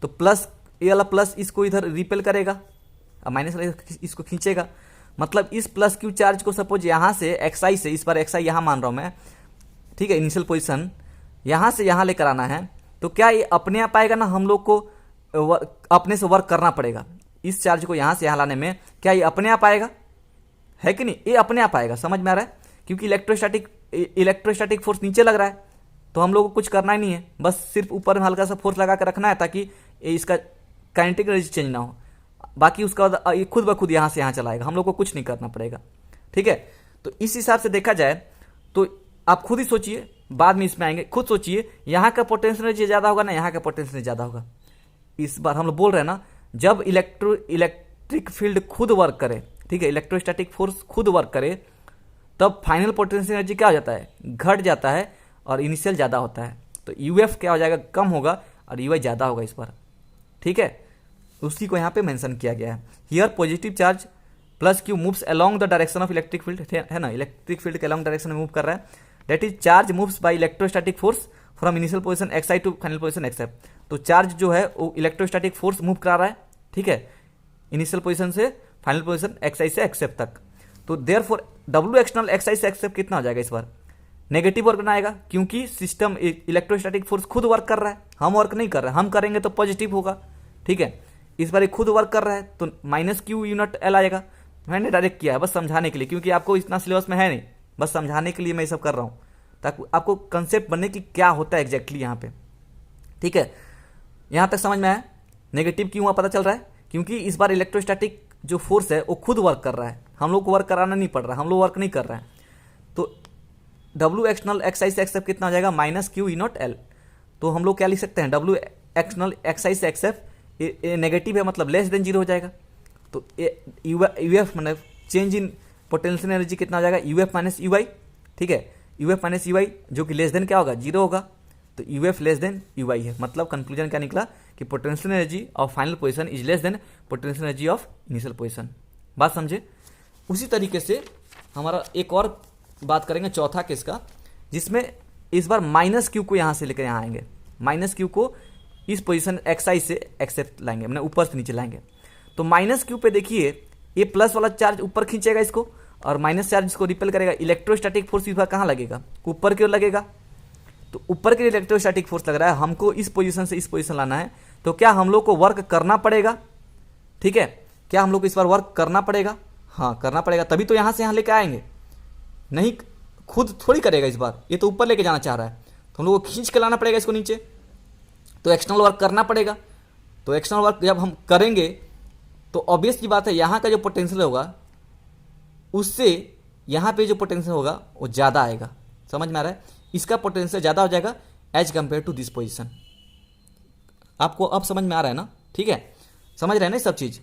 तो प्लस ये वाला प्लस इसको इधर रिपेल करेगा और माइनस वाला इसको खींचेगा, मतलब इस प्लस क्यू चार्ज को सपोज यहाँ से एक्स आई से, इस बार एक्स आई यहाँ मान रहा हूँ मैं, ठीक है, इनिशियल पोजीशन यहाँ से यहाँ लेकर आना है, तो क्या ये अपने आप आएगा ना, हम लोग को अपने से वर्क करना पड़ेगा। इस चार्ज को यहाँ से यहाँ लाने में क्या ये अपने आप आएगा, है कि नहीं, ये अपने आप आएगा, समझ में आ रहा है, क्योंकि इलेक्ट्रोस्टैटिक फोर्स नीचे लग रहा है, तो हम लोग को कुछ करना ही नहीं है, बस सिर्फ ऊपर में हल्का सा फोर्स लगा कर रखना है ताकि इसका काइनेटिक एनर्जी चेंज ना हो, बाकी उसका बाद ये खुद ब खुद यहाँ से यहाँ चलाएगा, हम लोग को कुछ नहीं करना पड़ेगा, ठीक है। तो इस हिसाब से देखा जाए तो आप खुद ही सोचिए, बाद में इसमें आएंगे, खुद सोचिए यहाँ का पोटेंशियल एनर्जी ज़्यादा होगा ना यहाँ का पोटेंशियल एनर्जी ज़्यादा होगा। इस बार हम लोग बोल रहे हैं ना, जब इलेक्ट्रिक फील्ड खुद वर्क करे, ठीक है, इलेक्ट्रोस्टैटिक फोर्स खुद वर्क करे, तब फाइनल पोटेंशियल एनर्जी क्या हो जाता है, घट जाता है और इनिशियल ज़्यादा होता है। तो यू एफ क्या हो जाएगा, कम होगा और यू आई ज़्यादा होगा इस बार, ठीक है। उसी को यहाँ पे मेंशन किया गया है। Here positive charge plus Q moves along the direction of electric field, है ना, इलेक्ट्रिक फील्ड के अलोंग डायरेक्शन में मूव कर रहा है, that is charge moves by electrostatic force from initial position x I to final position X F. तो charge जो है वो इलेक्ट्रोस्टैटिक फोर्स मूव करा रहा है, ठीक है, इनिशियल पोजीशन से फाइनल पोजीशन एक्स आई से एक्स एफ तक। तो therefore W external x i से एक्स एफ कितना हो जाएगा इस बार, नेगेटिव वर्क बनाएगा, क्योंकि सिस्टम इलेक्ट्रोस्टैटिक फोर्स खुद वर्क कर रहा है, हम वर्क नहीं कर रहे हैं, हम करेंगे तो पॉजिटिव होगा, ठीक है। इस बार खुद वर्क कर रहा है तो माइनस क्यू यूनिट एल आएगा। मैंने डायरेक्ट किया है बस समझाने के लिए, क्योंकि आपको इतना सिलेबस में है नहीं, बस समझाने के लिए मैं ये सब कर रहा हूँ, ताकि आपको कंसेप्ट बनने की क्या होता है एग्जैक्टली यहाँ पे, ठीक है। यहाँ तक समझ में आया। नेगेटिव क्यों हुआ पता चल रहा है, क्योंकि इस बार इलेक्ट्रोस्टैटिक जो फोर्स है वो खुद वर्क कर रहा है, हम लोग को वर्क कराना नहीं पड़ रहा, हम लोग वर्क नहीं कर रहे हैं। तो डब्ल्यू एक्सटर्नल एक्स आई से एक्स एफ कितना हो जाएगा, minus Q E naught L. तो हम लोग क्या लिख सकते हैं, डब्ल्यू एक्सटर्नल एक्स आई से एक्स एफ नेगेटिव है, मतलब लेस देन जीरो हो जाएगा। तो यू एफ मतलब चेंज इन पोटेंशियल एनर्जी कितना हो जाएगा, U F minus U I, ठीक है, U F minus U I जो कि लेस देन क्या होगा, जीरो होगा। तो U F less than U I है, मतलब कंक्लूजन क्या निकला कि potential energy of final position is less than potential energy of initial position. बात समझे। उसी तरीके से हमारा एक और बात करेंगे चौथा केस का, जिसमें इस बार माइनस क्यू को यहाँ से लेकर यहाँ आएंगे, माइनस क्यू को इस पोजीशन एक्स आई से एक्स एफ लाएंगे, मैंने ऊपर से नीचे लाएंगे। तो माइनस क्यू पे देखिए ये प्लस वाला चार्ज ऊपर खींचेगा इसको, और माइनस चार्ज इसको रिपेल करेगा। इलेक्ट्रोस्टैटिक फोर्स इस बार कहाँ लगेगा, ऊपर की ओर लगेगा। तो ऊपर के इलेक्ट्रोस्टैटिक फोर्स लग रहा है, हमको इस पोजीशन से इस पोजीशन लाना है, तो क्या हम लोग को वर्क करना पड़ेगा, ठीक है, क्या हम लोग को इस बार वर्क करना पड़ेगा, हाँ करना पड़ेगा, तभी तो यहाँ से यहाँ लेके आएंगे, नहीं खुद थोड़ी करेगा इस बार, ये तो ऊपर लेके जाना चाह रहा है, तो हम लोग को खींच के लाना पड़ेगा इसको नीचे, तो एक्सटर्नल वर्क करना पड़ेगा। तो एक्सटर्नल वर्क जब हम करेंगे तो ऑब्वियस की बात है यहाँ का जो पोटेंशियल होगा उससे यहाँ पे जो पोटेंशियल होगा वो ज़्यादा आएगा, समझ में आ रहा है, इसका पोटेंशियल ज़्यादा हो जाएगा as compare to this position. आपको अब समझ में आ रहा है ना, ठीक है, समझ रहे हैं ना सब चीज़,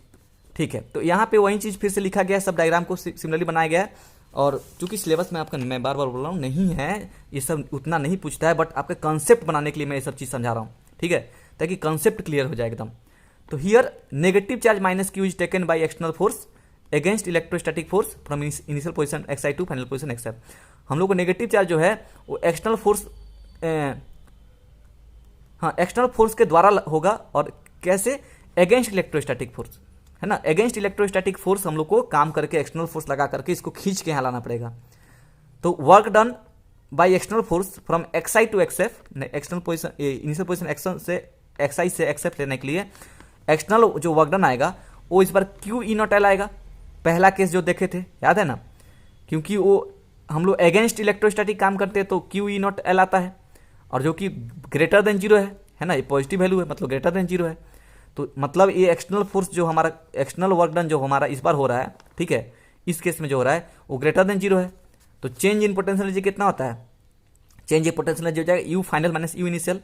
ठीक है। तो यहाँ पे वही चीज़ फिर से लिखा गया है, सब डायग्राम को सिमिलरली बनाया गया है। और चूंकि सिलेबस में आपका मैं बार बार बोल रहा हूँ नहीं है, ये सब उतना नहीं पूछता है, बट आपके कंसेप्ट बनाने के लिए मैं ये सब चीज़ समझा रहा हूँ, ठीक है, ताकि कंसेप्ट क्लियर हो जाए एकदम। तो here negative charge minus Q is taken by external force against electrostatic force from initial position x I to final position X F. हम लोग को नेगेटिव चार्ज जो है वो एक्सटर्नल फोर्स, हाँ एक्सटर्नल फोर्स के द्वारा होगा, और कैसे, अगेंस्ट इलेक्ट्रोस्टैटिक फोर्स, है ना, अगेंस्ट इलेक्ट्रोस्टैटिक फोर्स हम लोग को काम करके एक्सटर्नल फोर्स लगा करके इसको खींच के यहाँ लाना पड़ेगा। तो work done by external force from x I to x f, external position initial position x i से एक्स एफ लेने के लिए एक्सटर्नल जो वर्क डन आएगा वो इस बार क्यू ई नॉट एल आएगा। पहला केस जो देखे थे याद है ना, क्योंकि वो हम लोग अगेंस्ट इलेक्ट्रोस्टैटिक काम करते हैं तो क्यू ई नॉट एल आता है, और जो कि ग्रेटर देन जीरो है ना, ये पॉजिटिव वैल्यू है, मतलब ग्रेटर देन जीरो है। तो मतलब ये एक्सटर्नल फोर्स जो हमारा एक्सटर्नल वर्क डन जो हमारा इस बार हो रहा है, ठीक है, इस केस में जो हो रहा है वो ग्रेटर देन जीरो है। तो चेंज इन पोटेंशियल एनर्जी कितना होता है, चेंज इन पोटेंशियल एनर्जी हो जाएगा you final minus you initial,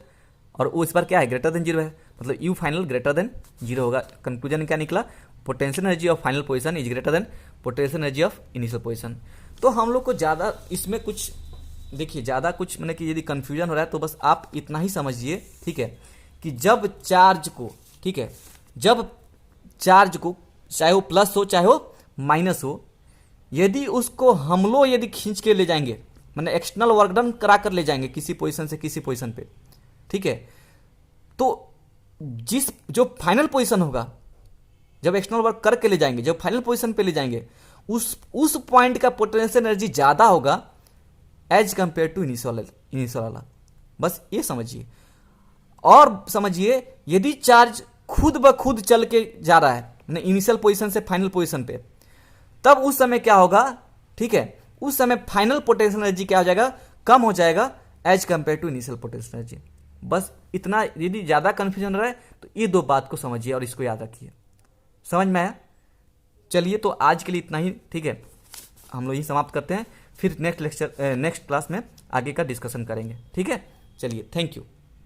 और वो इस बार क्या है, ग्रेटर देन जीरो है, मतलब you final greater than zero होगा। कंक्लूजन क्या निकला, potential energy of final position is greater than potential energy of initial position. तो हम लोग को ज़्यादा इसमें कुछ देखिए, ज़्यादा कुछ मैंने कि यदि कन्फ्यूजन हो रहा है तो बस आप इतना ही समझिए, ठीक है, कि जब चार्ज को, ठीक है, जब चार्ज को चाहे वो प्लस हो चाहे वो माइनस हो, यदि उसको हम लोग यदि खींच के ले जाएंगे, मैंने एक्सटर्नल वर्क डन करा कर ले जाएंगे किसी पोजीशन से किसी पोजीशन पे, ठीक है, तो जिस जो फाइनल पोजीशन होगा, जब एक्सटर्नल वर्क करके ले जाएंगे, जब फाइनल पोजीशन पे ले जाएंगे, उस पॉइंट का पोटेंशियल एनर्जी ज़्यादा होगा एज कंपेयर टू इनिशियल वाला। बस ये समझिए। और समझिए यदि चार्ज खुद ब खुद चल के जा रहा है इनिशियल पोजीशन से फाइनल पोजीशन पे, तब उस समय क्या होगा, ठीक है, उस समय फाइनल पोटेंशियल एनर्जी क्या हो जाएगा, कम हो जाएगा as compare to initial potential energy. बस इतना, यदि ज़्यादा कन्फ्यूजन रहा है तो ये दो बात को समझिए और इसको याद रखिए। समझ में आया? चलिए तो आज के लिए इतना ही, ठीक है, हम लोग यही समाप्त करते हैं, फिर नेक्स्ट क्लास में आगे का डिस्कशन करेंगे, ठीक है। चलिए, थैंक यू।